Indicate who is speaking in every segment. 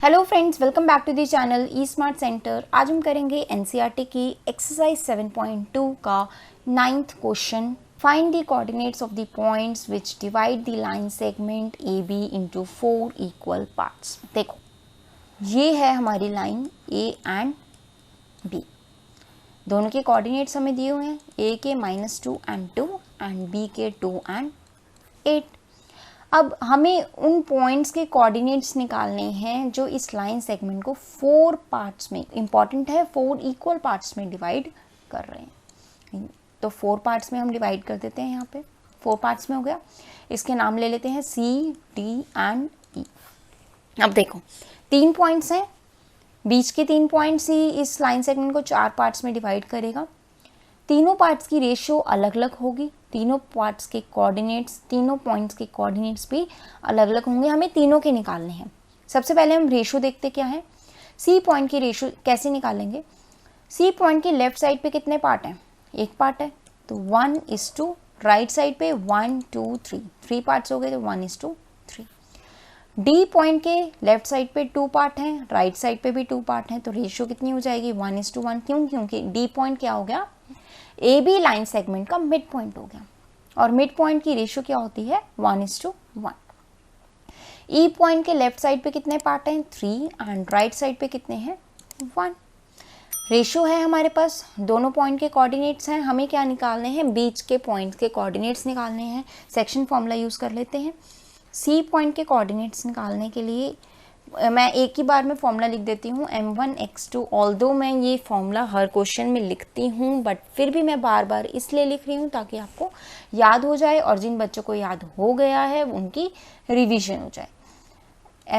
Speaker 1: Hello friends, welcome back to the channel E smart centre. आज हम करेंगे NCERT की एक्सरसाइज 7.2 का 9th question. Find the coordinates of the points which divide the line segment A B into 4 equal parts. देखो, ये है हमारी line A and B. दोनों के कोऑर्डिनेट्स हमें दिए हुए हैं, ए के -2 and 2 एंड बी के 2 and 8। अब हमें उन पॉइंट्स के कोऑर्डिनेट्स निकालने हैं जो इस लाइन सेगमेंट को 4 पार्ट्स में, इंपॉर्टेंट है 4 इक्वल पार्ट्स में डिवाइड कर रहे हैं। तो 4 पार्ट्स में हम डिवाइड कर देते हैं। यहाँ पे 4 पार्ट्स में हो गया। इसके नाम ले लेते हैं सी, डी एंड ई। अब देखो, 3 पॉइंट्स हैं, बीच के 3 पॉइंट्स ही इस लाइन सेगमेंट को 4 पार्ट्स में डिवाइड करेगा। तीनों पार्ट्स की रेशियो अलग अलग होगी, तीनों पार्ट्स के कोऑर्डिनेट्स, तीनों पॉइंट्स के कोऑर्डिनेट्स भी अलग अलग होंगे। हमें तीनों के निकालने हैं। सबसे पहले हम रेशियो देखते क्या है। सी पॉइंट की रेशियो कैसे निकालेंगे। सी पॉइंट के लेफ्ट साइड पे कितने पार्ट हैं? एक पार्ट है, तो 1:2। राइट साइड पे 1 2 3, 3 पार्ट्स हो गए, तो 1:3। डी पॉइंट के लेफ्ट साइड पे 2 पार्ट हैं, राइट साइड पे भी 2 पार्ट हैं, तो रेशियो कितनी हो जाएगी? 1:1। क्यों? क्योंकि डी पॉइंट क्या हो गया? ए बी लाइन सेगमेंट का मिड पॉइंट हो गया, और मिड पॉइंट की रेशियो क्या होती है? 1:1। ई पॉइंट के लेफ्ट साइड पे कितने पार्ट हैं? 3 एंड राइट साइड पे कितने हैं? 1। रेशियो है हमारे पास, दोनों पॉइंट के कोऑर्डिनेट्स हैं। हमें क्या निकालने हैं? बीच के पॉइंट के कोऑर्डिनेट्स निकालने हैं। सेक्शन फॉर्मूला यूज कर लेते हैं। सी पॉइंट के कोऑर्डिनेट्स निकालने के लिए मैं एक ही बार में फॉर्मूला लिख देती हूँ, m1 x2। ऑल्दो मैं ये फॉर्मूला हर क्वेश्चन में लिखती हूँ, बट फिर भी मैं बार बार इसलिए लिख रही हूँ ताकि आपको याद हो जाए, और जिन बच्चों को याद हो गया है उनकी रिवीजन हो जाए।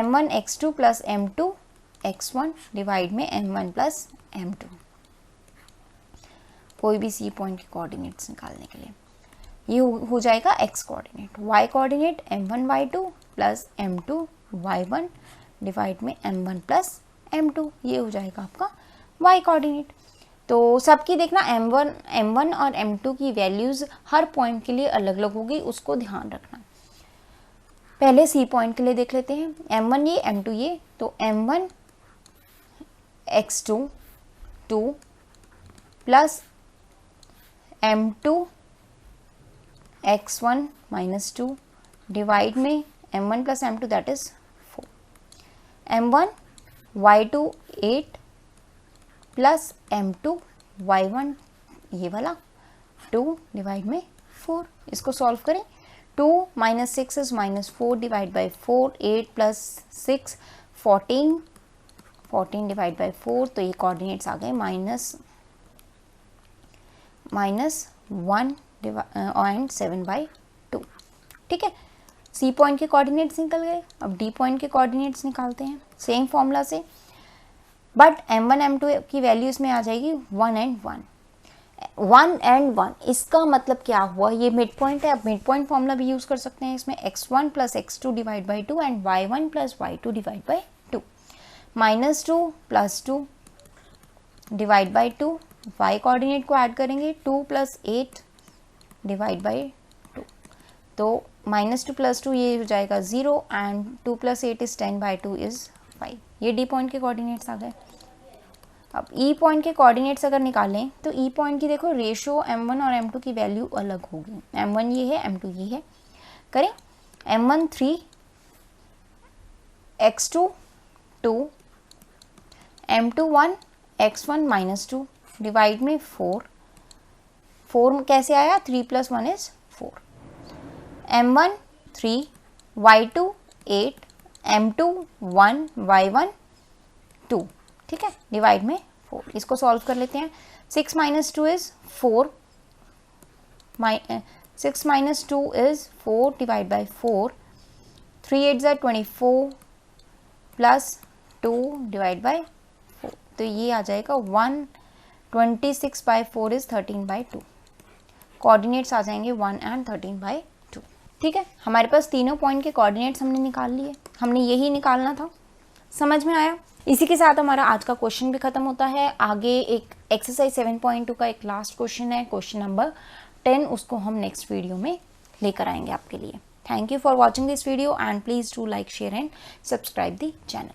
Speaker 1: m1 x2 plus m2 x1 divide में m1 प्लस m2। कोई भी सी पॉइंट के कोऑर्डिनेट्स निकालने के लिए ये हो जाएगा x coordinate. y coordinate m1 y2 plus m2 y1 divide में m1 प्लस m2। ये हो जाएगा आपका y कोऑर्डिनेट। तो सबकी देखना m1 और m2 की वैल्यूज़ हर पॉइंट के लिए अलग अलग होगी, उसको ध्यान रखना। पहले सी पॉइंट के लिए देख लेते हैं। m1 ये, m2 ये, तो m1 x2 2 plus m2 x1 -2 divide में m1 plus m2 that is 4। m1 y2 8 plus m2 y1 ये वाला 2 डिवाइड में 4। इसको सॉल्व करें। 2 - 6 is -4 divide by 4। 8 plus 6 14, 14 divide by 4। तो ये कोऑर्डिनेट्स आ गए -1 एंड 7/2। ठीक है, सी पॉइंट के कोऑर्डिनेट्स निकल गए। अब डी पॉइंट के कोऑर्डिनेट्स निकालते हैं सेम फॉर्मूला से, बट m1 m2 की वैल्यू इसमें आ जाएगी 1 and 1। 1 and 1 इसका मतलब क्या हुआ? ये मिड पॉइंट है। अब मिड पॉइंट फॉर्मूला भी यूज कर सकते हैं इसमें, x1 plus x2 divide by 2 and y1 plus y2 divide by 2। -2 plus 2 divide by 2। y coordinate को ऐड करेंगे, 2 प्लस 8 डिवाइड बाई 2। तो -2 प्लस 2 ये हो जाएगा 0 एंड 2 प्लस 8 इज 10/2 इज 5। ये डी पॉइंट के कोऑर्डिनेट्स आ गए। अब ई पॉइंट के कोऑर्डिनेट्स अगर निकालें तो ई पॉइंट की देखो रेशियो m1 और m2 की वैल्यू अलग होगी। m1 ये है, m2 ये है। करें, m1 3 x2 2 m2 1 x1 -2 divide में 4। 4 कैसे आया? 3 + 1 is 4। m1 3 y2 8 m2 1 y1 2। ठीक है, डिवाइड में 4। इसको सॉल्व कर लेते हैं। 6 - 2 is 4, 6 - 2 is 4 divide by 4। 3 8 = 24 plus 2 divide by 4। तो ये आ जाएगा 126/4 इज 13/2। कोऑर्डिनेट्स आ जाएंगे 1 and 13/2। ठीक है, हमारे पास तीनों पॉइंट के कोऑर्डिनेट्स हमने निकाल लिए। हमने यही निकालना था। समझ में आया? इसी के साथ हमारा आज का क्वेश्चन भी खत्म होता है। आगे एक एक्सरसाइज 7.2 का एक लास्ट क्वेश्चन है, क्वेश्चन नंबर 10। उसको हम नेक्स्ट वीडियो में लेकर आएंगे आपके लिए। Thank you for watching this video and please do like, share and subscribe the channel.